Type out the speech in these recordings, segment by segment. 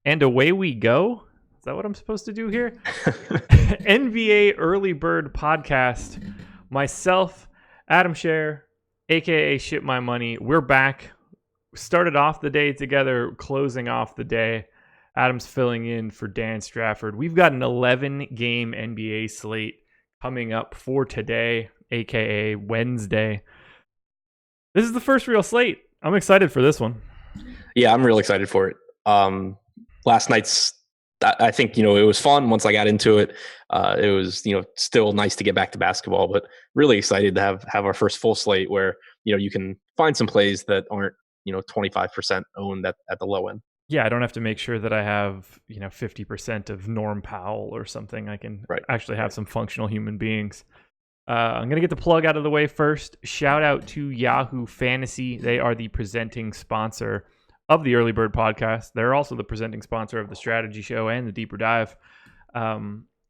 And away we go. Is that what I'm supposed to do here? NBA Early Bird Podcast. Myself, Adam Scher, aka Ship My Money. We're back. Started off the day together, closing off the day. Adam's filling in for Dan Strafford. We've got an 11-game NBA slate coming up for today, aka Wednesday. This is the first real slate. I'm excited for this one. Yeah, I'm real excited for it. Last night's, I think, it was fun once I got into it. It was, still nice to get back to basketball, but really excited to have our first full slate where, you can find some plays that aren't, 25% owned at the low end. Yeah, I don't have to make sure that I have, 50% of Norm Powell or something. I can actually have some functional human beings. I'm going to get the plug out of the way first. Shout out to Yahoo Fantasy. They are the presenting sponsor of the Early Bird Podcast. They're also the presenting sponsor of the Strategy Show and the Deeper Dive.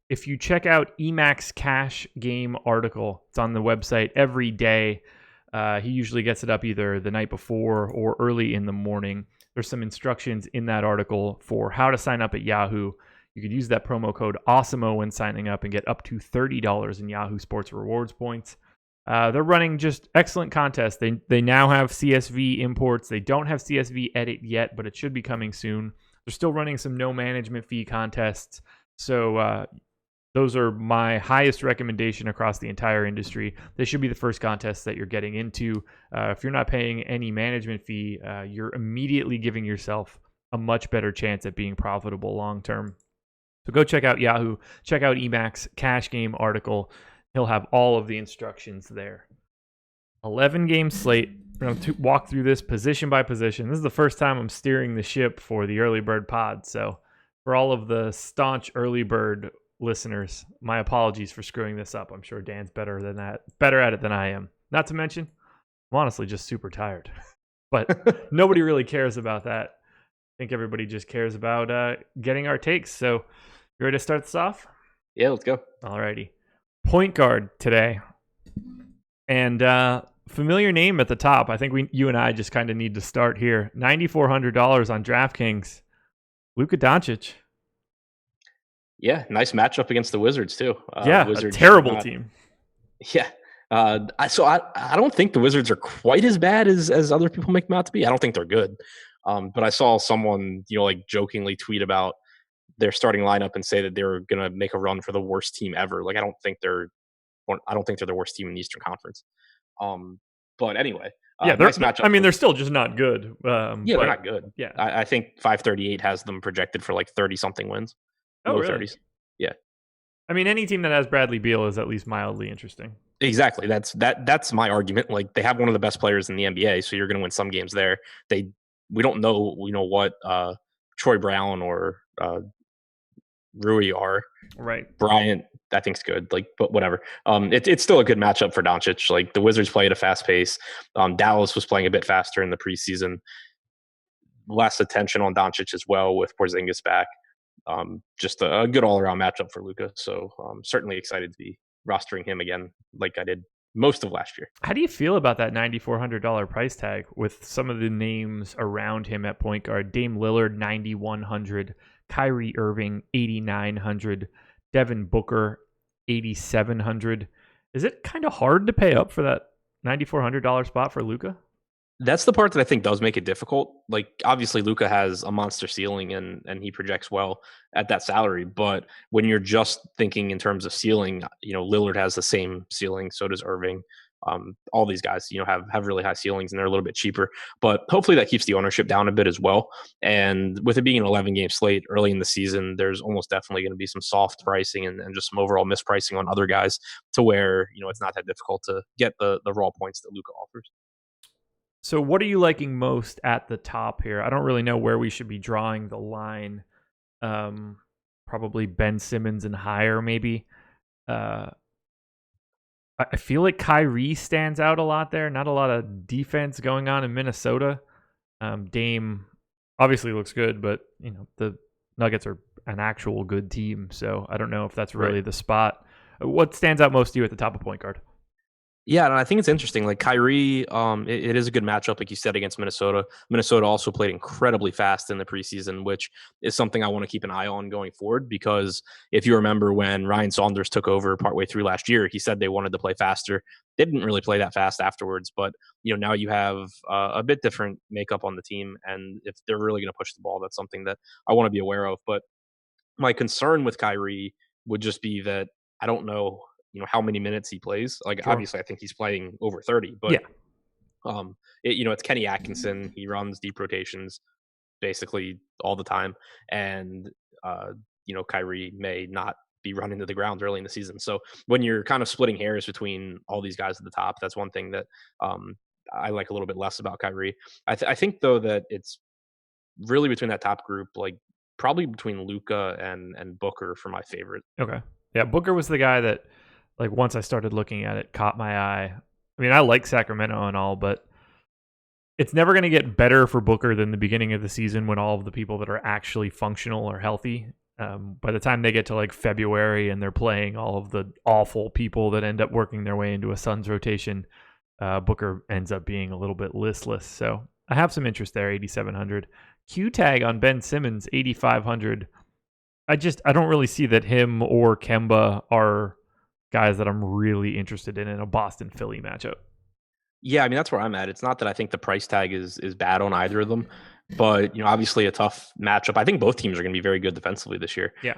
If you check out Emacs Cash Game article, it's on the website every day. He usually gets it up either the night before or early in the morning. There's some instructions in that article for how to sign up at Yahoo. You could use that promo code AWESOMO when signing up and get up to $30 in Yahoo Sports Rewards points. They're running just excellent contests. They now have CSV imports. They don't have CSV edit yet, but it should be coming soon. They're still running some no management fee contests. So those are my highest recommendation across the entire industry. They should be the first contests that you're getting into. If you're not paying any management fee, you're immediately giving yourself a much better chance at being profitable long term. So go check out Yahoo, check out Emacs Cash Game article. He'll have all of the instructions there. 11-game slate. We're going to walk through this position by position. This is the first time I'm steering the ship for the Early Bird Pod. So for all of the staunch Early Bird listeners, my apologies for screwing this up. I'm sure Dan's better at it than I am. Not to mention, I'm honestly just super tired. But nobody really cares about that. I think everybody just cares about getting our takes. So you ready to start this off? Yeah, let's go. Alrighty. Point guard today. And familiar name at the top. I think you and I just kind of need to start here. $9,400 on DraftKings. Luka Doncic. Yeah, nice matchup against the Wizards too. Wizards, a terrible team. Yeah. So I don't think the Wizards are quite as bad as other people make them out to be. I don't think they're good. But I saw someone, jokingly tweet about their starting lineup and say that they're going to make a run for the worst team ever. Like, I don't think they're the worst team in the Eastern Conference. But anyway, nice matchup. I mean, they're still just not good. They're not good. Yeah. I think 538 has them projected for like 30 something wins. Oh, really? 30s. Yeah. I mean, any team that has Bradley Beal is at least mildly interesting. Exactly. That's my argument. Like, they have one of the best players in the NBA, so you're going to win some games there. We don't know, what Troy Brown or Rui are. Right. Bryant, I think's good. Like, but whatever. It's still a good matchup for Doncic. Like, the Wizards play at a fast pace. Dallas was playing a bit faster in the preseason. Less attention on Doncic as well with Porzingis back. Just a good all-around matchup for Luka. So certainly excited to be rostering him again like I did most of last year. How do you feel about that $9,400 price tag with some of the names around him at point guard? Dame Lillard, $9,100. Kyrie Irving, $8,900. Devin Booker, $8,700. Is it kind of hard to pay up for that $9,400 spot for Luka? That's the part that I think does make it difficult. Like, obviously Luka has a monster ceiling and he projects well at that salary. But when you're just thinking in terms of ceiling, Lillard has the same ceiling. So does Irving. All these guys, have really high ceilings and they're a little bit cheaper. But hopefully that keeps the ownership down a bit as well. And with it being an 11-game slate early in the season, there's almost definitely going to be some soft pricing and just some overall mispricing on other guys to where, it's not that difficult to get the raw points that Luka offers. So what are you liking most at the top here? I don't really know where we should be drawing the line. Probably Ben Simmons and higher, maybe. I feel like Kyrie stands out a lot there. Not a lot of defense going on in Minnesota. Dame obviously looks good, but the Nuggets are an actual good team. So I don't know if that's really the spot. What stands out most to you at the top of point guard? Yeah, and I think it's interesting. Like Kyrie, it is a good matchup, like you said, against Minnesota. Minnesota also played incredibly fast in the preseason, which is something I want to keep an eye on going forward. Because if you remember when Ryan Saunders took over partway through last year, he said they wanted to play faster. They didn't really play that fast afterwards, but now you have a bit different makeup on the team, and if they're really going to push the ball, that's something that I want to be aware of. But my concern with Kyrie would just be that I don't know, how many minutes he plays. Like Sure. obviously, I think he's playing over 30, but Yeah. it's Kenny Atkinson. He runs deep rotations basically all the time, and Kyrie may not be running to the ground early in the season. So when you're kind of splitting hairs between all these guys at the top, that's one thing that I like a little bit less about Kyrie. I think though that it's really between that top group, like probably between Luka and Booker for my favorite. Okay. Yeah, Booker was the guy that, like, once I started looking at it, caught my eye. I mean, I like Sacramento and all, but it's never going to get better for Booker than the beginning of the season when all of the people that are actually functional are healthy. By the time they get to like February and they're playing all of the awful people that end up working their way into a Suns rotation, Booker ends up being a little bit listless. So I have some interest there, 8,700. Q tag on Ben Simmons, 8,500. I don't really see that him or Kemba are guys that I'm really interested in a Boston Philly matchup. Yeah, I mean that's where I'm at. It's not that I think the price tag is bad on either of them, but obviously a tough matchup. I think both teams are going to be very good defensively this year. Yeah.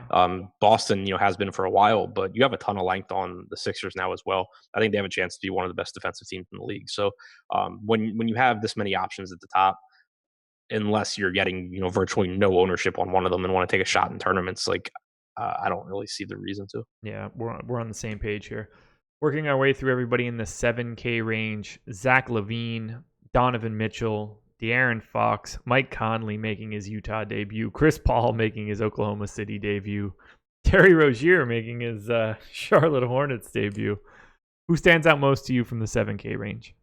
Boston, has been for a while, but you have a ton of length on the Sixers now as well. I think they have a chance to be one of the best defensive teams in the league. So when you have this many options at the top, unless you're getting virtually no ownership on one of them and want to take a shot in tournaments, like I don't really see the reason to. Yeah, we're on the same page here. Working our way through everybody in the 7K range: Zach LaVine, Donovan Mitchell, De'Aaron Fox, Mike Conley making his Utah debut, Chris Paul making his Oklahoma City debut, Terry Rozier making his Charlotte Hornets debut. Who stands out most to you from the 7K range?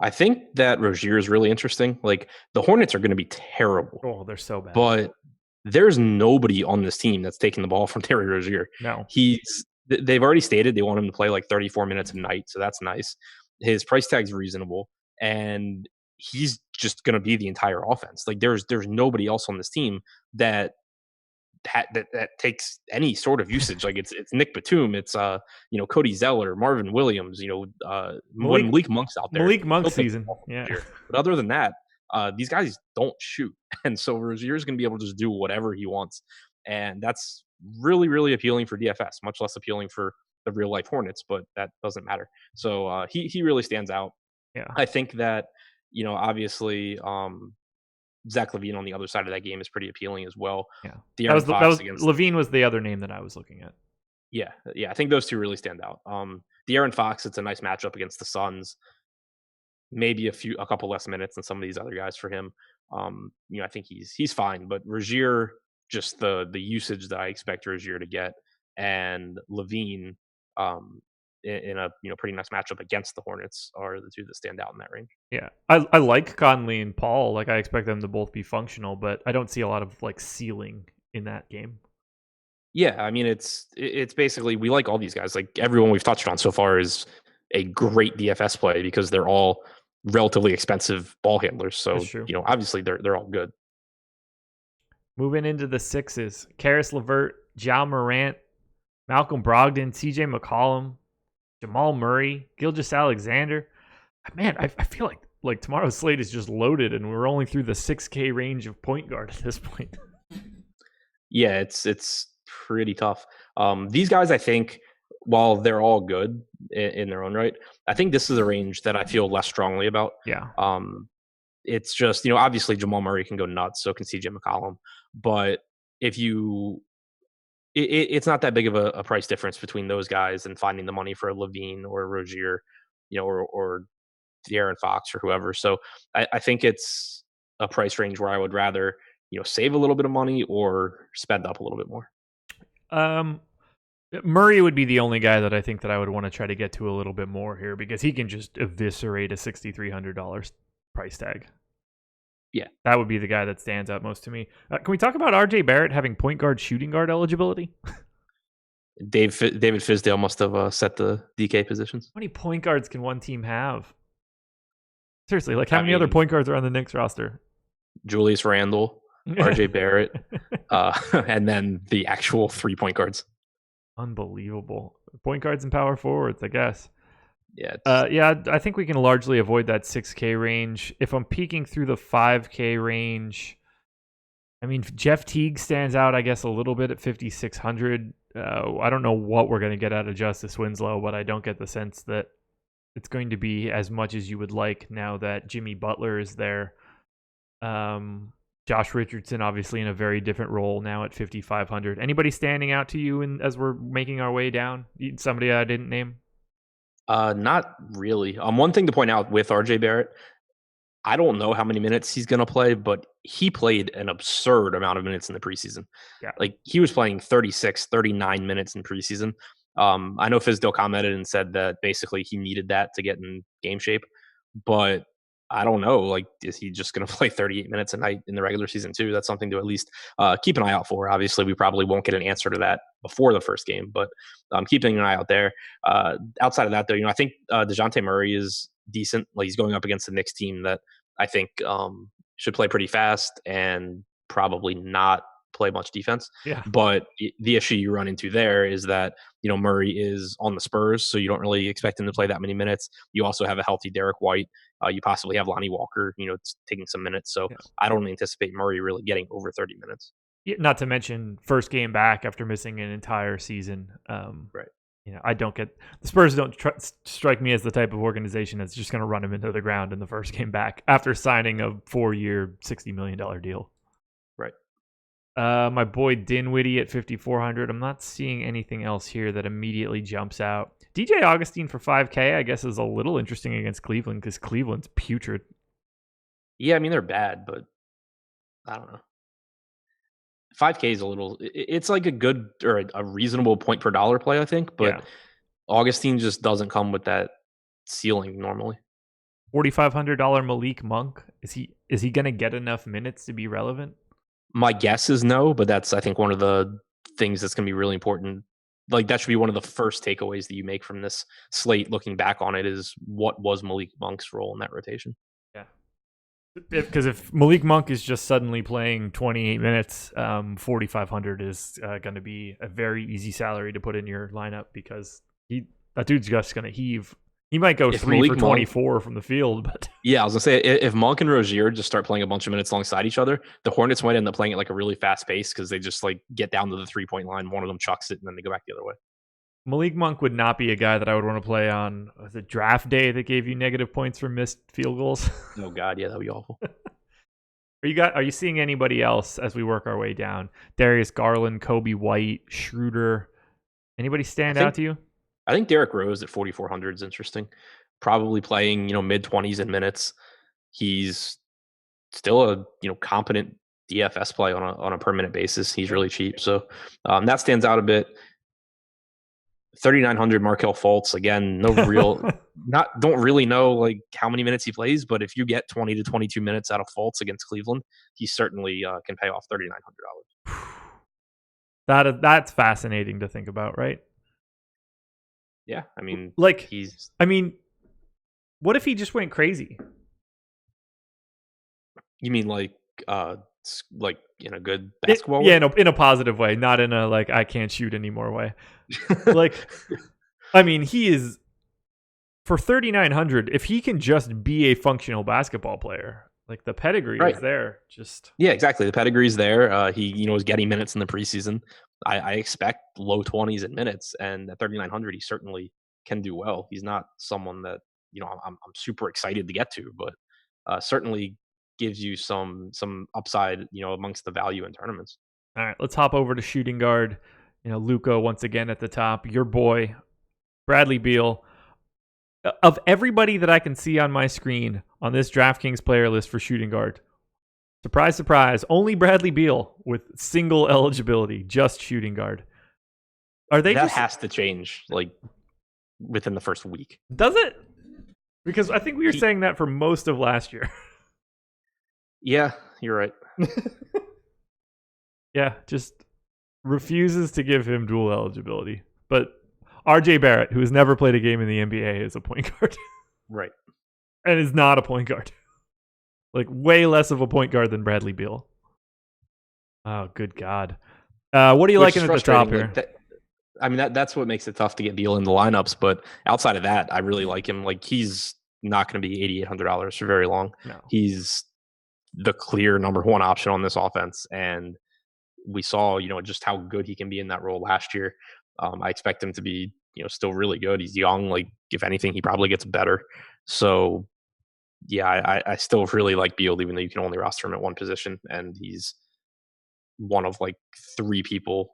I think that Rozier is really interesting. Like the Hornets are going to be terrible. Oh, they're so bad. But there's nobody on this team that's taking the ball from Terry Rozier. No. They've already stated they want him to play like 34 minutes a night, so that's nice. His price tag's reasonable, and he's just going to be the entire offense. Like there's nobody else on this team that takes any sort of usage. Like it's Nick Batum, it's Cody Zeller, Marvin Williams, when Malik Monk's out there. Malik Monk season. Yeah. But other than that, these guys don't shoot. And so Rozier's going to be able to just do whatever he wants. And that's really, really appealing for DFS, much less appealing for the real life Hornets, but that doesn't matter. So he really stands out. Yeah. I think that, obviously, Zach LaVine on the other side of that game is pretty appealing as well. Yeah. LaVine was the other name that I was looking at. Yeah. I think those two really stand out. De'Aaron Fox, it's a nice matchup against the Suns. Maybe a couple less minutes than some of these other guys for him. I think he's fine, but Rozier, just the usage that I expect Rozier to get, and LaVine in a pretty nice matchup against the Hornets are the two that stand out in that range. Yeah, I like Conley and Paul. Like I expect them to both be functional, but I don't see a lot of like ceiling in that game. Yeah, I mean it's basically we like all these guys. Like everyone we've touched on so far is a great DFS play because they're all relatively expensive ball handlers. So obviously they're all good. Moving into the sixes: Karis LeVert, Ja Morant, Malcolm Brogdon, CJ McCollum, Jamal Murray, Gilgeous-Alexander. Man, I feel like tomorrow's slate is just loaded, and we're only through the 6K range of point guard at this point. Yeah, it's pretty tough. These guys, I think, while they're all good in their own right, I think this is a range that I feel less strongly about. Yeah. It's just, obviously Jamal Murray can go nuts, so can CJ McCollum. But if it's not that big of a price difference between those guys and finding the money for a LaVine or a Rozier, or De'Aaron Fox or whoever. So I think it's a price range where I would rather, save a little bit of money or spend up a little bit more. Murray would be the only guy that I think that I would want to try to get to a little bit more here because he can just eviscerate a $6,300 price tag. Yeah. That would be the guy that stands out most to me. Can we talk about RJ Barrett having point guard, shooting guard eligibility? David Fizdale must have set the DK positions. How many point guards can one team have? Seriously, like how many other point guards are on the Knicks roster? Julius Randle, RJ Barrett, and then the actual 3 point guards. Unbelievable. Point guards and power forwards, I guess. Yeah. I think we can largely avoid that 6K range. If I'm peeking through the 5K range, I mean, Jeff Teague stands out, I guess, a little bit at 5,600. I don't know what we're going to get out of Justice Winslow, but I don't get the sense that it's going to be as much as you would like now that Jimmy Butler is there. Josh Richardson, obviously, in a very different role now at 5,500. Anybody standing out to you as we're making our way down? Somebody I didn't name? Not really. One thing to point out with RJ Barrett, I don't know how many minutes he's going to play, but he played an absurd amount of minutes in the preseason. Yeah. Like he was playing 36, 39 minutes in preseason. I know Fizdale commented and said that basically he needed that to get in game shape, but I don't know. Like, is he just going to play 38 minutes a night in the regular season too? That's something to at least keep an eye out for. Obviously, we probably won't get an answer to that before the first game, but keeping an eye out there. Outside of that, though, I think DeJounte Murray is decent. Like, he's going up against the Knicks team that I think should play pretty fast and probably not play much defense. Yeah. But the issue you run into there is that, Murray is on the Spurs, so you don't really expect him to play that many minutes. You also have a healthy Derek White. You possibly have Lonnie Walker, taking some minutes. So yeah. I don't anticipate Murray really getting over 30 minutes. Yeah, not to mention first game back after missing an entire season. Right. I don't get the Spurs don't strike me as the type of organization that's just going to run him into the ground in the first game back after signing a 4-year, $60 million deal. Right. My boy Dinwiddie at 5,400. I'm not seeing anything else here that immediately jumps out. DJ Augustine for 5K, I guess, is a little interesting against Cleveland because Cleveland's putrid. Yeah, I mean, they're bad, but I don't know. 5K is a little, it's like a good or a reasonable point per dollar play, I think, but yeah. Augustine just doesn't come with that ceiling normally. $4,500 Malik Monk. Is he going to get enough minutes to be relevant? My guess is no, but that's, I think, one of the things that's going to be really important. Like, that should be one of the first takeaways that you make from this slate, looking back on it, is what was Malik Monk's role in that rotation? Yeah. Because if Malik Monk is just suddenly playing 28 minutes, 4,500 is going to be a very easy salary to put in your lineup because that dude's just going to heave. He might go 3 Malik for 24 Monk, from the field, but yeah, I was gonna say if Monk and Rozier just start playing a bunch of minutes alongside each other, the Hornets might end up playing at like a really fast pace because they just like get down to the 3-point line, one of them chucks it, and then they go back the other way. Malik Monk would not be a guy that I would want to play on the draft day that gave you negative points for missed field goals. Oh God, yeah, that'd be awful. Are you seeing anybody else as we work our way down? Darius Garland, Kobe White, Schroeder. Anybody stand out to you? I think Derrick Rose at 4,400 is interesting. Probably playing, mid-20s in minutes. He's still a, competent DFS play on a per minute basis. He's really cheap. So that stands out a bit. 3,900 Markelle Fultz. Again, don't really know like how many minutes he plays, but if you get 20 to 22 minutes out of Fultz against Cleveland, he certainly can pay off $3,900. That's fascinating to think about, right? Yeah, I mean, what if he just went crazy? You mean like in a good basketball way? Yeah, in a positive way, not in a like I can't shoot anymore way. Like, I mean, he is for 3,900. If he can just be a functional basketball player, like the pedigree is there. Yeah, exactly. The pedigree's there. He was getting minutes in the preseason. I expect low 20s in minutes, and at 3,900, he certainly can do well. He's not someone that I'm super excited to get to, but certainly gives you some upside, amongst the value in tournaments. All right, let's hop over to shooting guard. Luka once again at the top. Your boy, Bradley Beal. Of everybody that I can see on my screen on this DraftKings player list for shooting guard, surprise, surprise, only Bradley Beal with single eligibility, just shooting guard. That has to change like within the first week. Does it? Because I think we were saying that for most of last year. Yeah, you're right. Yeah, just refuses to give him dual eligibility. But RJ Barrett, who has never played a game in the NBA, is a point guard. Right. And is not a point guard. Like, way less of a point guard than Bradley Beal. Oh, good God. What are you liking at the top here? That's what makes it tough to get Beal in the lineups. But outside of that, I really like him. Like, he's not going to be $8,800 for very long. No. He's the clear number one option on this offense. And we saw, just how good he can be in that role last year. I expect him to be, still really good. He's young. Like, if anything, he probably gets better. So, yeah, I still really like Beal, even though you can only roster him at one position. And he's one of like three people.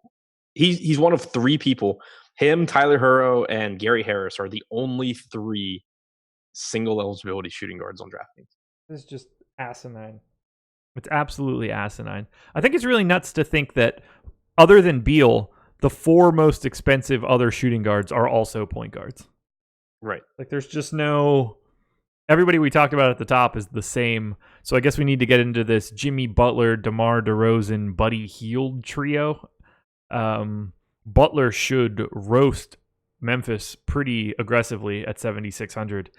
He's one of three people. Him, Tyler Herro, and Gary Harris are the only three single eligibility shooting guards on DraftKings. This is just asinine. It's absolutely asinine. I think it's really nuts to think that other than Beal, the four most expensive other shooting guards are also point guards. Right. Like, there's just no... Everybody we talked about at the top is the same. So I guess we need to get into this Jimmy Butler, DeMar DeRozan, Buddy Hield trio. Butler should roast Memphis pretty aggressively at 7,600.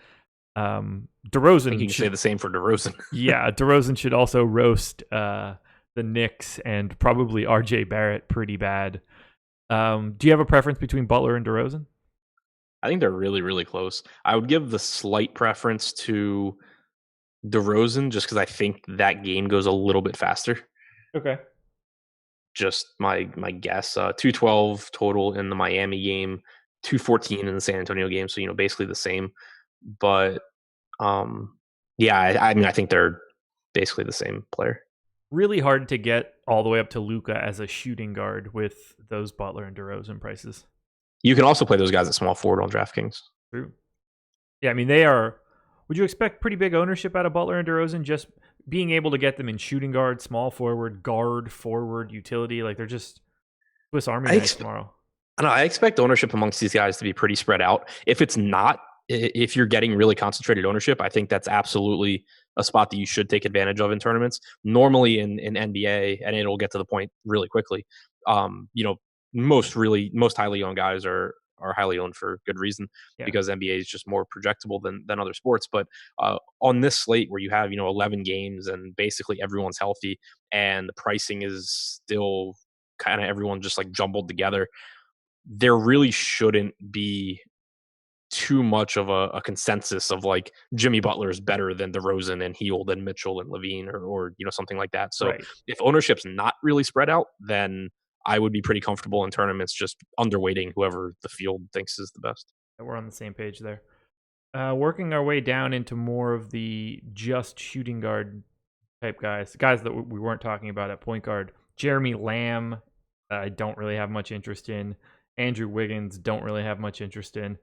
DeRozan, I think you can say the same for DeRozan. Yeah, DeRozan should also roast the Knicks and probably RJ Barrett pretty bad. Do you have a preference between Butler and DeRozan? I think they're really, really close. I would give the slight preference to DeRozan just because I think that game goes a little bit faster. Okay. Just my guess. 212 total in the Miami game, 214 in the San Antonio game. So, basically the same. But, I think they're basically the same player. Really hard to get all the way up to Luka as a shooting guard with those Butler and DeRozan prices. You can also play those guys at small forward on DraftKings. True. Yeah, they are... Would you expect pretty big ownership out of Butler and DeRozan? Just being able to get them in shooting guard, small forward, guard, forward, utility. Like, they're just Swiss Army knives tomorrow. I expect ownership amongst these guys to be pretty spread out. If you're getting really concentrated ownership, I think that's absolutely a spot that you should take advantage of in tournaments. Normally in NBA, and it'll get to the point really quickly, most highly owned guys are highly owned for good reason, because NBA is just more projectable than other sports. But on this slate where you have 11 games and basically everyone's healthy and the pricing is still kind of everyone just like jumbled together, there really shouldn't be too much of a consensus of like Jimmy Butler is better than DeRozan and Hield and Mitchell and Levine or something like that. So if ownership's not really spread out, then I would be pretty comfortable in tournaments just underweighting whoever the field thinks is the best. We're on the same page there. Working our way down into more of the just shooting guard type guys that we weren't talking about at point guard. Jeremy Lamb, I don't really have much interest in. Andrew Wiggins, don't really have much interest in.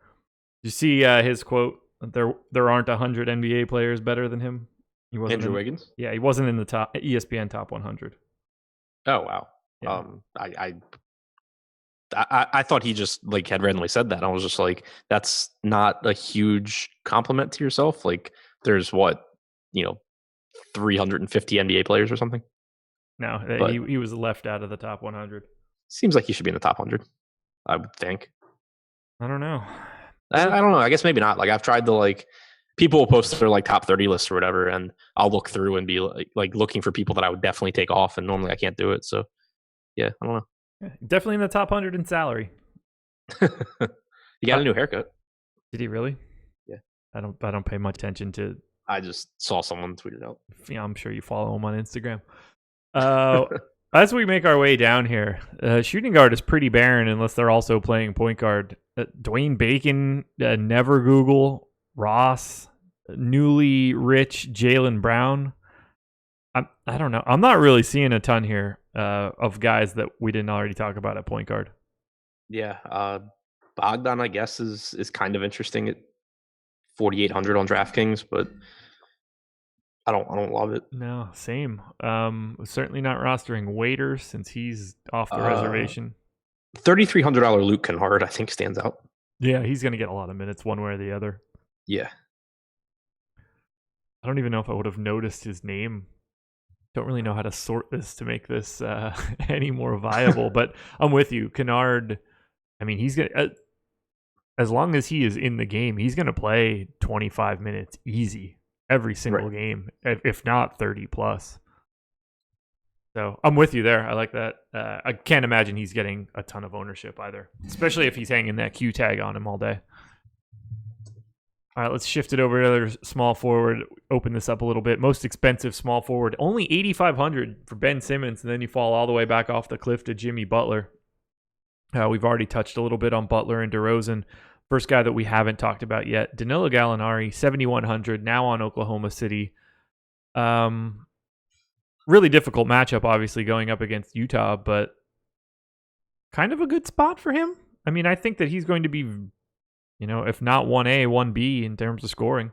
You see his quote, there aren't 100 NBA players better than him. Andrew Wiggins? Yeah, he wasn't in the top ESPN top 100. Oh, wow. Yeah. I thought he just like had randomly said that. I was just like, that's not a huge compliment to yourself. Like, there's 350 NBA players or something. No, he was left out of the top 100. Seems like he should be in the top 100, I would think. I don't know. I don't know. I guess maybe not. Like, I've tried to people will post their like top 30 lists or whatever, and I'll look through and be like looking for people that I would definitely take off, and normally I can't do it. So yeah, I don't know. Yeah, definitely in the top 100 in salary. You got a new haircut. Did he really? Yeah. I don't pay much attention to. I just saw someone tweet it out. Yeah, I'm sure you follow him on Instagram. As we make our way down here, shooting guard is pretty barren unless they're also playing point guard. Dwayne Bacon, never Google. Ross, newly rich Jaylen Brown. I don't know. I'm not really seeing a ton here of guys that we didn't already talk about at point guard. Yeah, Bogdan, I guess, is kind of interesting at 4,800 on DraftKings, but I don't love it. No, same. Certainly not rostering Waiters since he's off the reservation. $3,300 Luke Kennard, I think, stands out. Yeah, he's going to get a lot of minutes one way or the other. Yeah. I don't even know if I would have noticed his name Don't really know how to sort this to make this any more viable, but I'm with you. Kennard, I mean, he's going to, as long as he is in the game, he's going to play 25 minutes easy every single game, if not 30 plus. So I'm with you there. I like that. I can't imagine he's getting a ton of ownership either, especially if he's hanging that Q tag on him all day. All right, let's shift it over to another small forward. Open this up a little bit. Most expensive small forward, only $8,500 for Ben Simmons, and then you fall all the way back off the cliff to Jimmy Butler. We've already touched a little bit on Butler and DeRozan. First guy that we haven't talked about yet, Danilo Gallinari, $7,100, now on Oklahoma City. Really difficult matchup, obviously, going up against Utah, but kind of a good spot for him. I mean, I think that he's going to be, if not 1A, 1B in terms of scoring.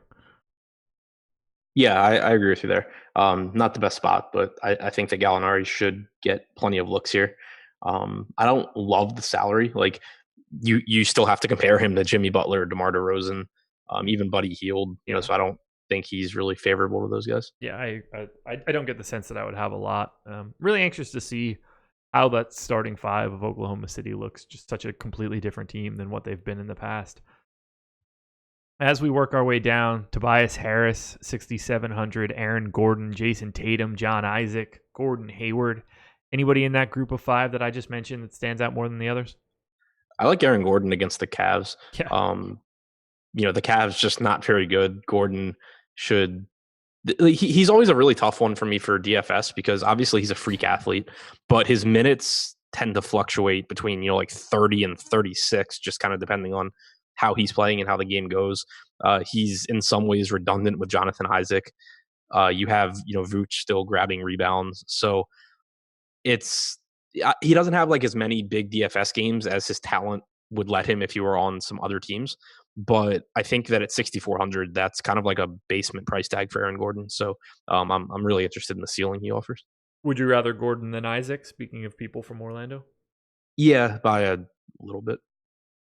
Yeah, I agree with you there. Not the best spot, but I think that Gallinari should get plenty of looks here. I don't love the salary. Like, you still have to compare him to Jimmy Butler, DeMar DeRozan, even Buddy Hield. So I don't think he's really favorable to those guys. Yeah, I don't get the sense that I would have a lot. Really anxious to see how that starting five of Oklahoma City looks. Just such a completely different team than what they've been in the past. As we work our way down, Tobias Harris, 6,700, Aaron Gordon, Jason Tatum, John Isaac, Gordon Hayward. Anybody in that group of five that I just mentioned that stands out more than the others? I like Aaron Gordon against the Cavs. Yeah. The Cavs just not very good. Gordon should. He's always a really tough one for me for DFS because obviously he's a freak athlete, but his minutes tend to fluctuate between like 30 and 36, just kind of depending on how he's playing and how the game goes. He's in some ways redundant with Jonathan Isaac. You have Vooch still grabbing rebounds, so he doesn't have like as many big DFS games as his talent would let him if he were on some other teams. But I think that at 6,400, that's kind of like a basement price tag for Aaron Gordon. So I'm really interested in the ceiling he offers. Would you rather Gordon than Isaac? Speaking of people from Orlando. Yeah, by a little bit.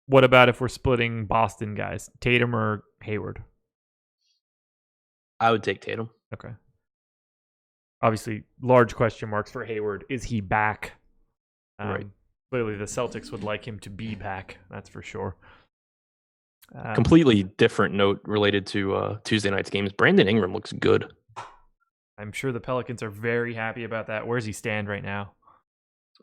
What about if we're splitting Boston guys, Tatum or Hayward? I would take Tatum. Okay. Obviously, large question marks for Hayward. Is he back? Right. Clearly, the Celtics would like him to be back. That's for sure. Completely different note related to Tuesday night's games. Brandon Ingram looks good. I'm sure the Pelicans are very happy about that. Where does he stand right now?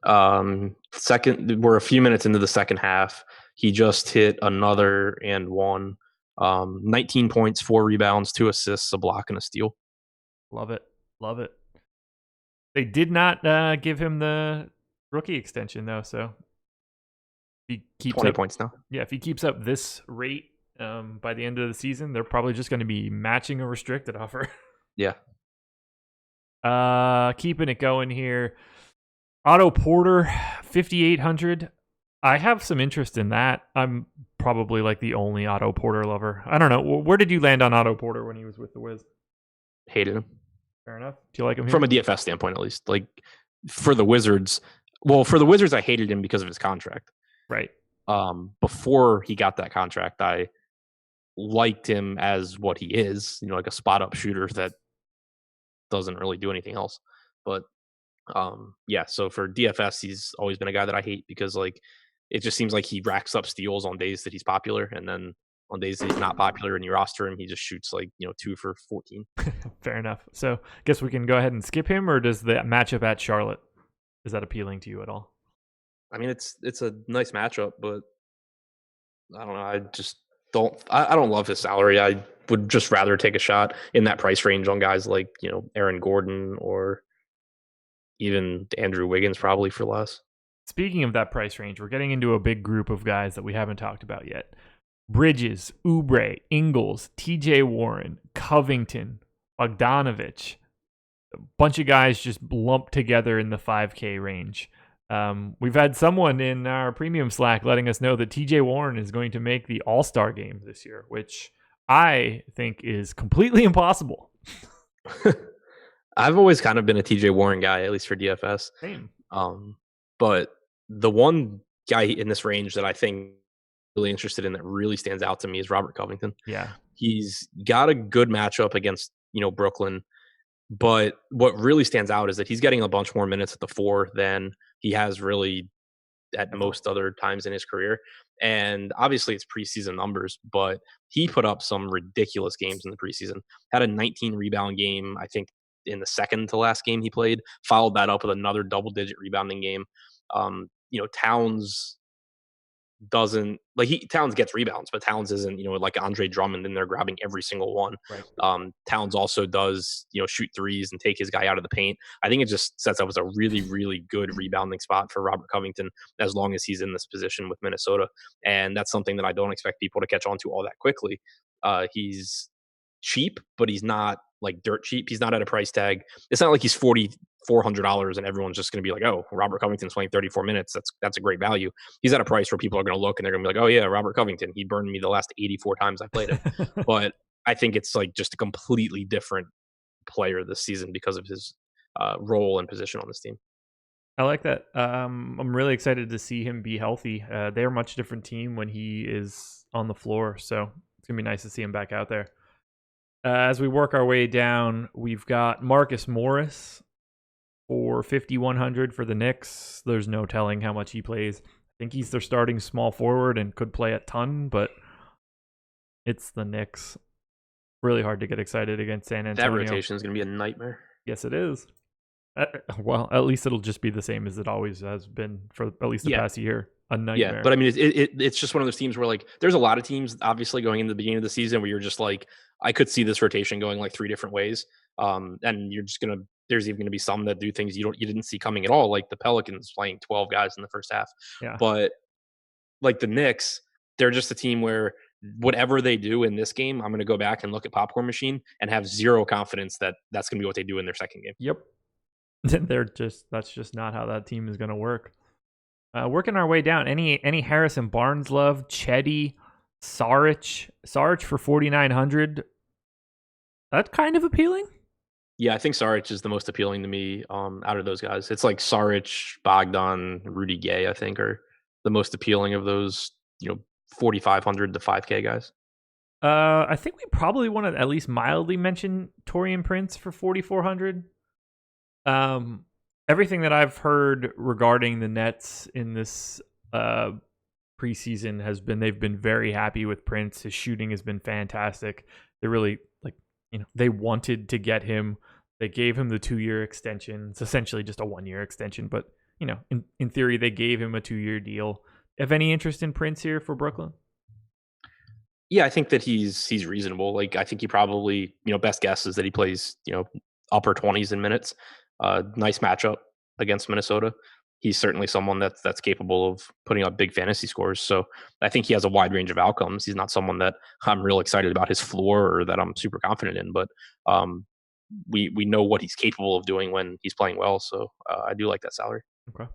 We're a few minutes into the second half. He just hit another and one. 19 points, 4 rebounds, 2 assists, a block, and a steal. Love it. They did not give him the rookie extension, though, so he keeps 20 points now. Yeah, if he keeps up this rate by the end of the season, they're probably just going to be matching a restricted offer. Yeah. Keeping it going here. Otto Porter, 5,800. I have some interest in that. I'm probably like the only Otto Porter lover. I don't know. Where did you land on Otto Porter when he was with the Wiz? Hated him. Fair enough. Do you like him here? From a DFS standpoint, at least. Like, for the Wizards, I hated him because of his contract. Right. Before he got that contract, I liked him as what he is, like a spot up shooter that doesn't really do anything else. But so for DFS, he's always been a guy that I hate because like it just seems like he racks up steals on days that he's popular, and then on days that he's not popular and you roster him, he just shoots like 2 for 14. Fair enough. So guess we can go ahead and skip him, or does the matchup at Charlotte, is that appealing to you at all? I mean, it's a nice matchup, but I don't know. I just don't. I don't love his salary. I would just rather take a shot in that price range on guys like Aaron Gordon or even Andrew Wiggins, probably for less. Speaking of that price range, we're getting into a big group of guys that we haven't talked about yet. Bridges, Oubre, Ingles, TJ Warren, Covington, Bogdanovich. A bunch of guys just lumped together in the 5K range. We've had someone in our premium Slack letting us know that TJ Warren is going to make the All-Star game this year, which I think is completely impossible. I've always kind of been a TJ Warren guy, at least for DFS. Same. But the one guy in this range that I think really interested in that really stands out to me is Robert Covington. Yeah. He's got a good matchup against, Brooklyn. But what really stands out is that he's getting a bunch more minutes at the 4 than he has really at most other times in his career. And obviously it's preseason numbers, but he put up some ridiculous games in the preseason. Had a 19 rebound game, I think, in the second to last game he played. Followed that up with another double-digit rebounding game. Towns doesn't like Towns gets rebounds, but Towns isn't, like Andre Drummond in there grabbing every single one. Right. Towns also does, shoot threes and take his guy out of the paint. I think it just sets up as a really, really good rebounding spot for Robert Covington as long as he's in this position with Minnesota. And that's something that I don't expect people to catch on to all that quickly. He's cheap, but he's not like dirt cheap. He's not at a price tag. It's not like he's $4,400 and everyone's just going to be like, oh, Robert Covington's playing 34 minutes. That's a great value. He's at a price where people are going to look and they're going to be like, oh yeah, Robert Covington. He burned me the last 84 times I played him. But I think it's like just a completely different player this season because of his role and position on this team. I like that. I'm really excited to see him be healthy. They're a much different team when he is on the floor, so it's gonna be nice to see him back out there. As we work our way down, we've got Marcus Morris for 5,100 for the Knicks. There's no telling how much he plays. I think he's their starting small forward and could play a ton, but it's the Knicks. Really hard to get excited against San Antonio. That rotation is going to be a nightmare. Yes, it is. Well, at least it'll just be the same as it always has been for at least the past year. A nightmare. Yeah, but I mean, it's just one of those teams where like there's a lot of teams obviously going into the beginning of the season where you're just like, I could see this rotation going like 3 different ways. And you're just there's even gonna be some that do things you didn't see coming at all, like the Pelicans playing 12 guys in the first half. Yeah. But like the Knicks, they're just a team where whatever they do in this game, I'm going to go back and look at Popcorn Machine and have zero confidence that that's going to be what they do in their second game. Yep. That's just not how that team is going to work. Working our way down. Any Harrison Barnes love? Chetty, Saric for 4,900. That's kind of appealing. Yeah, I think Saric is the most appealing to me out of those guys. It's like Saric, Bogdan, Rudy Gay, I think, are the most appealing of those, 4,500 to 5K guys. I think we probably want to at least mildly mention Taurean Prince for 4,400. Everything that I've heard regarding the Nets in this preseason has been they've been very happy with Prince. His shooting has been fantastic. They really they wanted to get him. They gave him the 2-year extension. It's essentially just a 1-year extension, but in theory they gave him a 2-year deal. Have any interest in Prince here for Brooklyn? Yeah, I think that he's reasonable. Like I think he probably, best guess is that he plays, upper 20s in minutes. Nice matchup against Minnesota. He's certainly someone that's capable of putting up big fantasy scores. So I think he has a wide range of outcomes. He's not someone that I'm real excited about his floor or that I'm super confident in, but we know what he's capable of doing when he's playing well. So I do like that salary. Okay.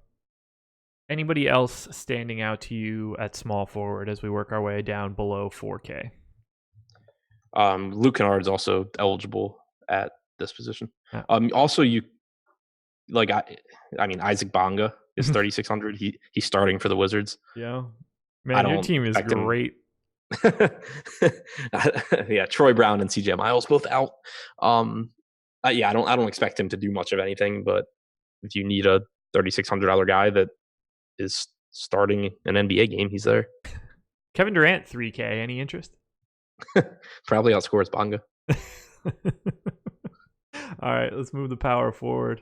Anybody else standing out to you at small forward as we work our way down below 4K? Luke Kennard's also eligible at this position. Yeah. Also, Isaac Bonga is 3,600. He's starting for the Wizards. Yeah, man, your team is great. Yeah, Troy Brown and CJ Miles both out. I don't expect him to do much of anything, but if you need a $3,600 guy that is starting an NBA game, he's there. Kevin Durant, 3K. Any interest? Probably outscores Bonga. All right, let's move the power forward.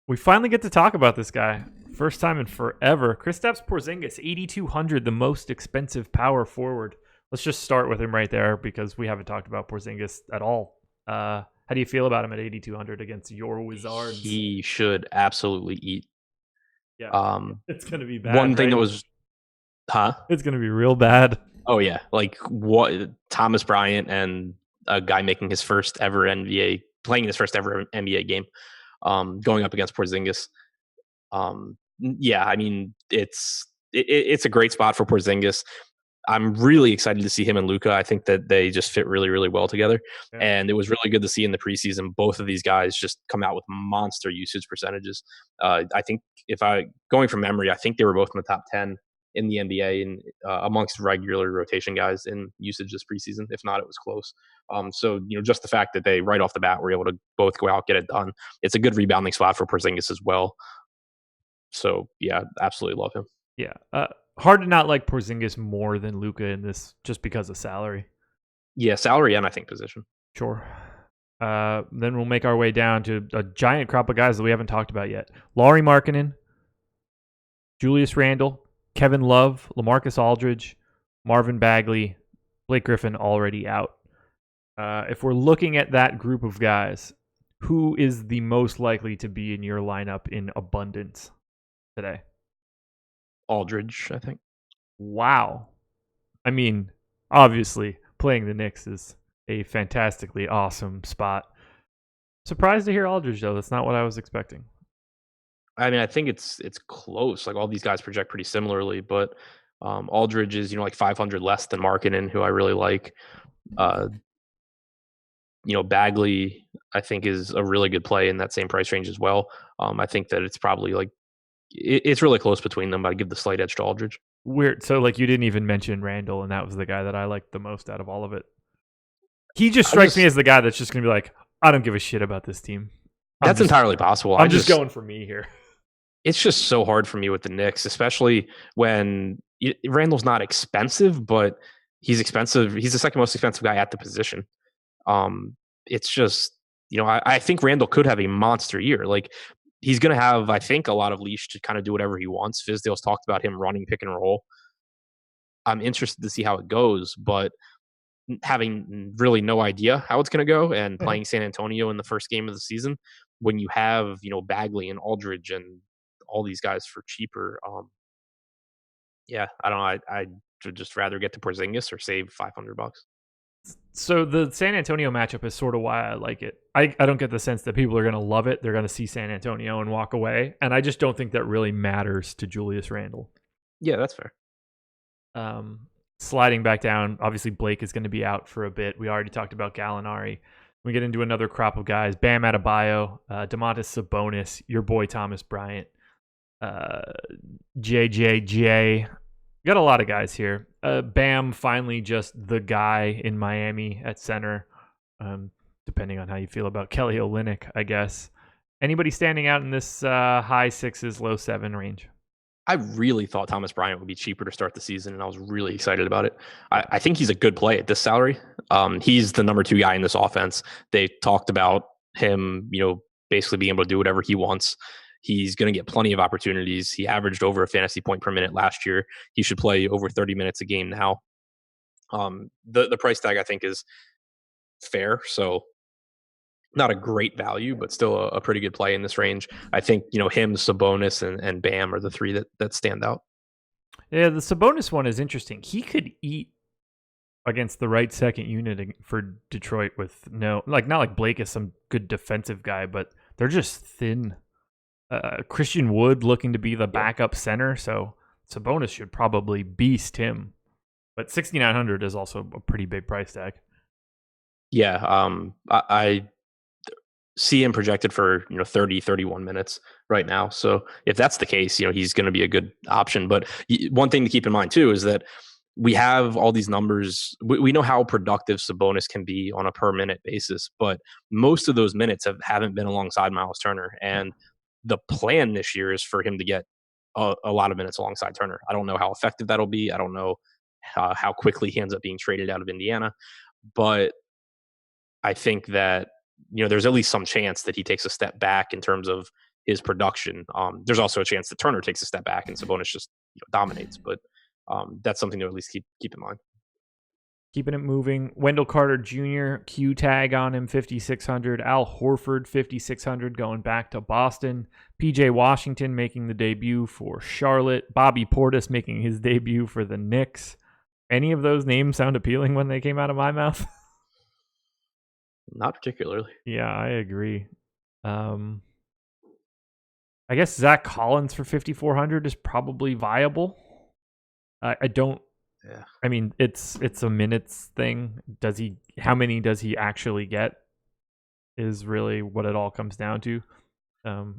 We finally get to talk about this guy. First time in forever. Kristaps Porzingis, 8,200, the most expensive power forward. Let's just start with him right there because we haven't talked about Porzingis at all. How do you feel about him at 8,200 against your Wizards? He should absolutely eat. Yeah, it's going to be bad. One thing that was... It's going to be real bad. Oh, yeah. Like what Thomas Bryant and a guy making his first ever playing his first ever NBA game, going up against Porzingis. Yeah, I mean, it's a great spot for Porzingis. I'm really excited to see him and Luka. I think that they just fit really, really well together. Yeah. And it was really good to see in the preseason both of these guys just come out with monster usage percentages. I think going from memory, I think they were both in the top 10 in the NBA and amongst regular rotation guys in usage this preseason. If not, it was close. So just the fact that they right off the bat were able to both go out, get it done. It's a good rebounding spot for Porzingis as well. So yeah, absolutely love him. Yeah, hard to not like Porzingis more than Luka in this, just because of salary. Yeah, salary and I think position. Sure. Then we'll make our way down to a giant crop of guys that we haven't talked about yet. Lauri Markkanen, Julius Randle, Kevin Love, LaMarcus Aldridge, Marvin Bagley, Blake Griffin already out. If we're looking at that group of guys, who is the most likely to be in your lineup in abundance today? Aldridge, I think. Wow. I mean, obviously, playing the Knicks is a fantastically awesome spot. Surprised to hear Aldridge, though. That's not what I was expecting. I mean, I think it's close. Like all these guys project pretty similarly, but Aldridge is like 500 less than Markkanen, who I really like. Bagley, I think, is a really good play in that same price range as well. I think that it's probably it's really close between them, but I'd give the slight edge to Aldridge. Weird. So, you didn't even mention Randall, and that was the guy that I liked the most out of all of it. He just strikes me as the guy that's just going to be like, I don't give a shit about this team. That's entirely possible. I'm just going for me here. It's just so hard for me with the Knicks, especially when Randall's not expensive, but he's expensive. He's the second most expensive guy at the position. It's just, I think Randall could have a monster year. He's going to have, I think, a lot of leash to kind of do whatever he wants. Fizdale's talked about him running pick and roll. I'm interested to see how it goes, but having really no idea how it's going to go and playing San Antonio in the first game of the season, when you have, Bagley and Aldridge and all these guys for cheaper. Yeah, I don't know. I'd just rather get to Porzingis or save $500. So the San Antonio matchup is sort of why I like it. I don't get the sense that people are going to love it. They're going to see San Antonio and walk away. And I just don't think that really matters to Julius Randle. Yeah, that's fair. Sliding back down, obviously Blake is going to be out for a bit. We already talked about Gallinari. We get into another crop of guys. Bam Adebayo, Domantas Sabonis, your boy Thomas Bryant, JJJ. Got a lot of guys here. Bam, finally just the guy in Miami at center, depending on how you feel about Kelly Olynyk, I guess. Anybody standing out in this high 6s, low 7 range? I really thought Thomas Bryant would be cheaper to start the season, and I was really excited about it. I think he's a good play at this salary. He's the number 2 guy in this offense. They talked about him, basically being able to do whatever he wants. He's going to get plenty of opportunities. He averaged over a fantasy point per minute last year. He should play over 30 minutes a game now. The price tag, I think, is fair. So not a great value, but still a pretty good play in this range. I think, him, Sabonis, and Bam are the 3 that stand out. Yeah, the Sabonis one is interesting. He could eat against the right second unit for Detroit with not like Blake is some good defensive guy, but they're just thin. Christian Wood looking to be the backup center, so Sabonis should probably beast him. But 6,900 is also a pretty big price tag. Yeah, I see him projected for 30, 31 minutes right now. So if that's the case, he's going to be a good option. But one thing to keep in mind too is that we have all these numbers. We know how productive Sabonis can be on a per minute basis, but most of those minutes haven't been alongside Miles Turner. And the plan this year is for him to get a lot of minutes alongside Turner. I don't know how effective that'll be. I don't know how quickly he ends up being traded out of Indiana, but I think that there's at least some chance that he takes a step back in terms of his production. There's also a chance that Turner takes a step back and Sabonis just dominates, but that's something to at least keep in mind. Keeping it moving. Wendell Carter Jr., Q tag on him, 5,600. Al Horford, 5,600, going back to Boston. PJ Washington making the debut for Charlotte. Bobby Portis making his debut for the Knicks. Any of those names sound appealing when they came out of my mouth? Not particularly. Yeah, I agree. I guess Zach Collins for 5,400 is probably viable. I don't. Yeah. I mean, it's a minutes thing. How many does he actually get? Is really what it all comes down to.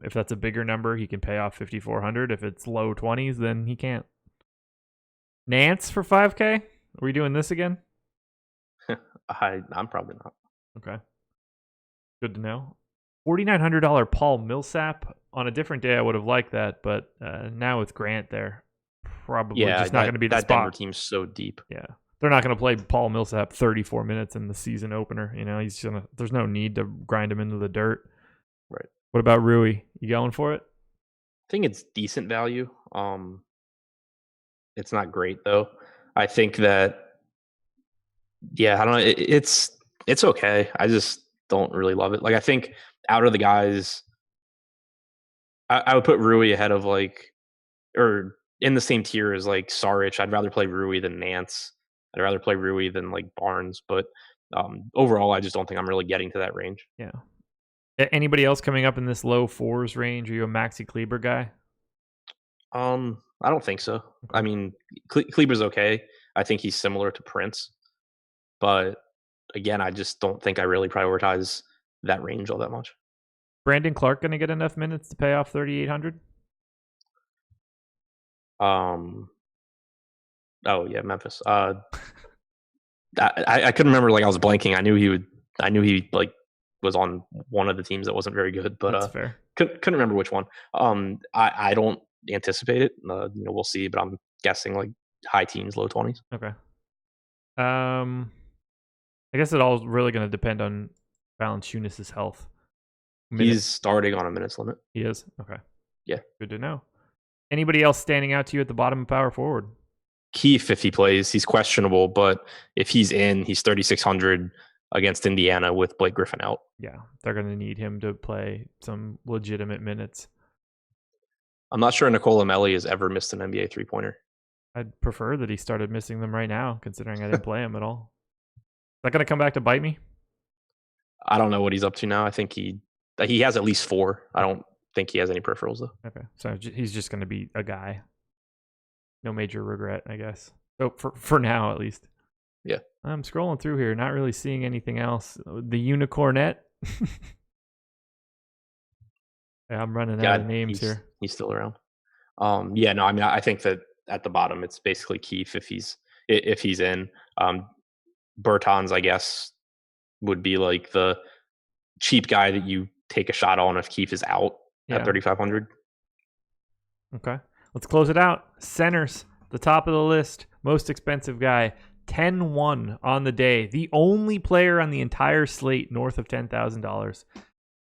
If that's a bigger number, he can pay off 5,400. If it's low 20s, then he can't. Nance for 5K? Are we doing this again? I'm probably not. Okay. Good to know. $4,900 Paul Millsap. On a different day, I would have liked that, but now with Grant there, probably just not going to be the that spot. Denver team's so deep. Yeah. They're not going to play Paul Millsap 34 minutes in the season opener. There's no need to grind him into the dirt. Right. What about Rui? You going for it? I think it's decent value. It's not great though. I think that, I don't know. It's okay. I just don't really love it. Like, I think out of the guys, I would put Rui ahead of or in the same tier as Saric. I'd rather play Rui than Nance. I'd rather play Rui than Barnes. But overall, I just don't think I'm really getting to that range. Yeah. Anybody else coming up in this low fours range? Are you a Maxi Kleber guy? I don't think so. I mean, Kleber's okay. I think he's similar to Prince. But again, I just don't think I really prioritize that range all that much. Brandon Clark going to get enough minutes to pay off 3,800? Oh yeah, Memphis. I couldn't remember. I was blanking. I knew he was on one of the teams that wasn't very good, but that's fair. Couldn't remember which one. I don't anticipate it. We'll see, but I'm guessing high teens, low 20s. Okay. I guess it all really going to depend on Valanciunas' health. He's starting on a minutes limit. He is? Okay. Yeah. Good to know. Anybody else standing out to you at the bottom of power forward? Keefe, if he plays, he's questionable, but if he's in, he's 3,600 against Indiana with Blake Griffin out. Yeah, they're going to need him to play some legitimate minutes. I'm not sure Nikola Melli has ever missed an NBA three-pointer. I'd prefer that he started missing them right now, considering I didn't play him at all. Is that going to come back to bite me? I don't know what he's up to now. I think he has at least 4. I don't think he has any peripherals, though. Okay, so he's just going to be a guy. No major regret, I guess. So for now, at least. Yeah. I'm scrolling through here, not really seeing anything else. The Unicornet. Yeah, I'm running out of names here. He's still around. I think that at the bottom, it's basically Keefe if he's in. Bertans, I guess, would be the cheap guy that you take a shot on if Keefe is out at 3,500. Okay. Let's close it out. Centers, the top of the list, most expensive guy, 10-1 on the day. The only player on the entire slate north of $10,000.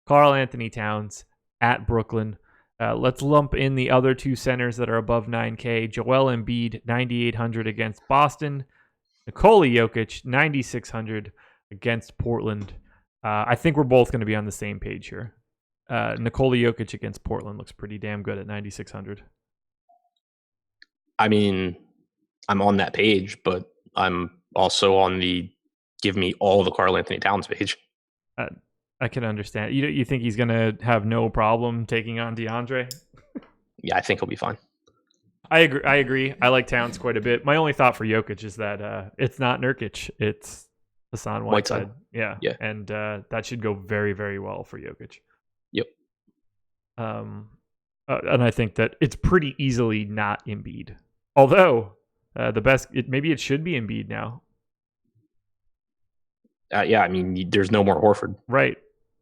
Karl Anthony Towns at Brooklyn. Let's lump in the other 2 centers that are above 9K. Joel Embiid, 9,800 against Boston. Nikola Jokic, 9,600 against Portland. I think we're both going to be on the same page here. Nikola Jokic against Portland looks pretty damn good at 9,600. I mean, I'm on that page, but I'm also on the give me all the Karl Anthony Towns page. I can understand. You think he's going to have no problem taking on DeAndre? Yeah, I think he'll be fine. I agree. I like Towns quite a bit. My only thought for Jokic is that it's not Nurkic. It's Hassan Whiteside. Yeah. And that should go very, very well for Jokic. Yep. And I think that it's pretty easily not Embiid. Although maybe it should be Embiid now. I mean, there's no more Horford. Right.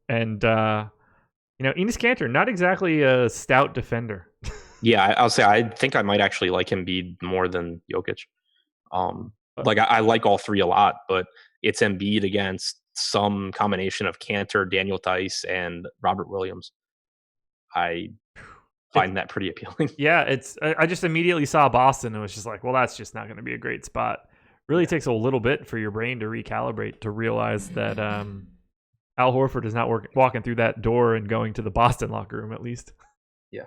And, Enes Kanter, not exactly a stout defender. Yeah, I'll say I think I might actually like Embiid more than Jokic. I like all 3 a lot, but it's Embiid against some combination of Kanter, Daniel Tice, and Robert Williams. I find that pretty appealing. Yeah, I just immediately saw Boston and was just like, well, that's just not going to be a great spot. Really takes a little bit for your brain to recalibrate to realize that Al Horford is not walking through that door and going to the Boston locker room, at least. Yeah.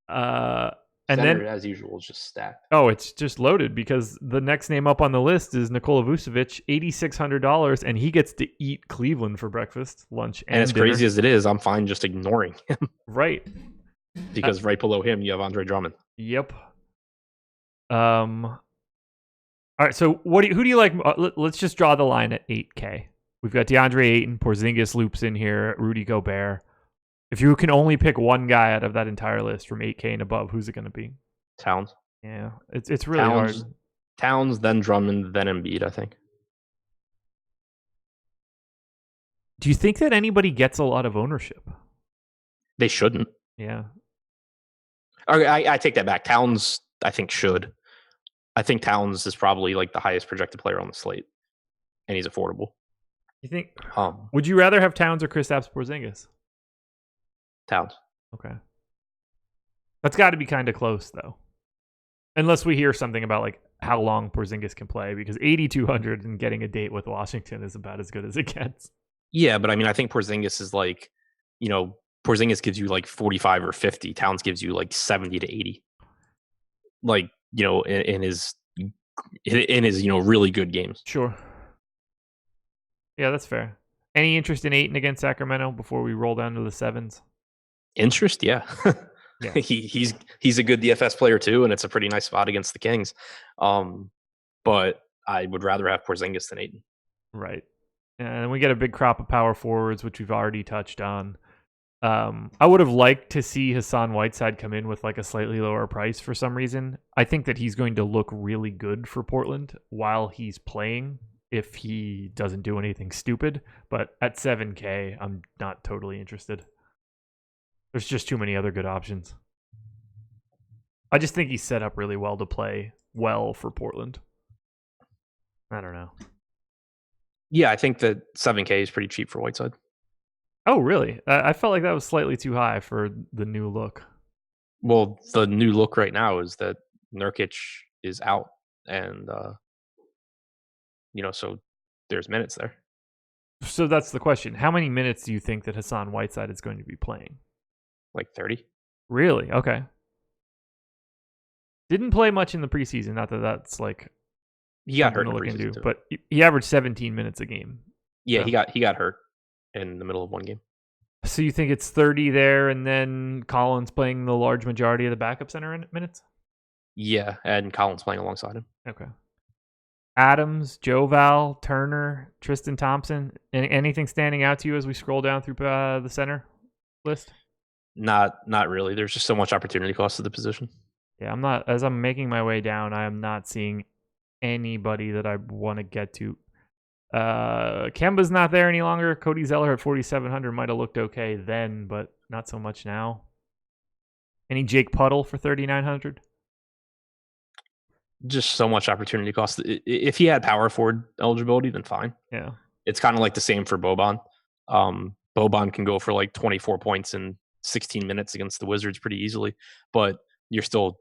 And Center, then, as usual, is just stacked. Oh, it's just loaded because the next name up on the list is Nikola Vucevic, $8,600, and he gets to eat Cleveland for breakfast, lunch, and as dinner. Crazy as it is, I'm fine just ignoring him. Right. Because right below him, you have Andre Drummond. Yep. All right, so who do you like? Let's just draw the line at 8K. We've got DeAndre Ayton, Porzingis loops in here, Rudy Gobert. If you can only pick one guy out of that entire list from 8K and above, who's it going to be? Towns. Yeah, it's really hard. Towns, then Drummond, then Embiid, I think. Do you think that anybody gets a lot of ownership? They shouldn't. Yeah. I take that back. Towns, I think, should. I think Towns is probably like the highest projected player on the slate, and he's affordable. You think? Would you rather have Towns or Kristaps Porzingis? Towns. Okay. That's got to be kind of close, though. Unless we hear something about like how long Porzingis can play, because 8,200 and getting a date with Washington is about as good as it gets. Yeah, but I mean, I think Porzingis is like, Porzingis gives you like 45 or 50. Towns gives you like 70 to 80. Like, in his really good games. Sure. Yeah, that's fair. Any interest in Ayton against Sacramento before we roll down to the sevens? Interest, yeah. Yeah. He's a good DFS player too, and it's a pretty nice spot against the Kings. But I would rather have Porzingis than Ayton. Right. And we get a big crop of power forwards, which we've already touched on. I would have liked to see Hassan Whiteside come in with like a slightly lower price for some reason. I think that he's going to look really good for Portland while he's playing if he doesn't do anything stupid. But at 7K, I'm not totally interested. There's just too many other good options. I just think he's set up really well to play well for Portland. I don't know. Yeah, I think that 7K is pretty cheap for Whiteside. Oh, really? I felt like that was slightly too high for the new look. Well, the new look right now is that Nurkic is out, and so there's minutes there. So that's the question. How many minutes do you think that Hassan Whiteside is going to be playing? Like 30. Really? Okay. Didn't play much in the preseason. Not that that's like he got hurt in the preseason, but he averaged 17 minutes a game. Yeah, so. He got hurt in the middle of one game. So you think it's 30 there, and then Collins playing the large majority of the backup center minutes? Yeah, and Collins playing alongside him. Okay. Adams, Joval, Turner, Tristan Thompson. Anything standing out to you as we scroll down through the center list? Not really. There's just so much opportunity cost to the position. Yeah, I'm not. As I'm making my way down, I am not seeing anybody that I want to get to. Kemba's not there any longer. Cody Zeller at 4,700 might have looked okay then, but not so much now. Any Jake Puddle for 3,900? Just so much opportunity cost. If he had power forward eligibility, then fine. Yeah, it's kind of like the same for Boban. Boban can go for like 24 points in 16 minutes against the Wizards pretty easily, but you're still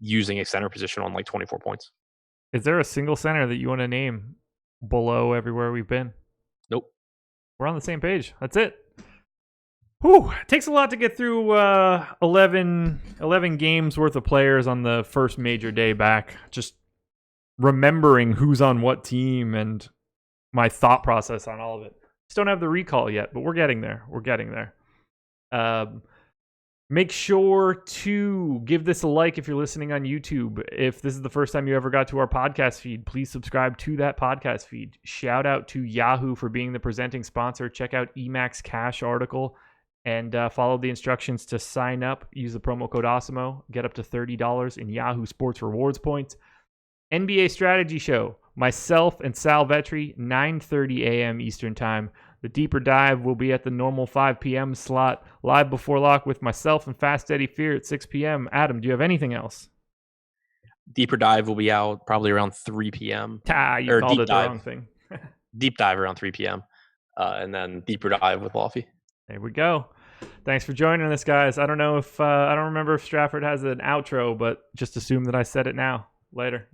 using a center position on like 24 points. Is there a single center that you want to name below everywhere we've been? Nope. We're on the same page. That's it. Whew. It takes a lot to get through 11 games worth of players on the first major day back. Just remembering who's on what team and my thought process on all of it. Just don't have the recall yet, but we're getting there. Make sure to give this a like if you're listening on YouTube. If this is the first time you ever got to our podcast feed, please subscribe to that podcast feed. Shout out to Yahoo for being the presenting sponsor. Check out Emacs Cash article and follow the instructions to sign up. Use the promo code AWESEMO. Get up to $30 in Yahoo Sports Rewards points. NBA Strategy Show. Myself and Sal Vetri, 9:30 a.m. Eastern Time. The deeper dive will be at the normal 5 p.m. slot, live before lock with myself and Fast Eddie Fear at 6 p.m. Adam, do you have anything else? Deeper dive will be out probably around 3 p.m. You called it the wrong thing. Deep dive around 3 p.m. And then deeper dive with Lofty. There we go. Thanks for joining us, guys. I don't remember if Stratford has an outro, but just assume that I said it now. Later.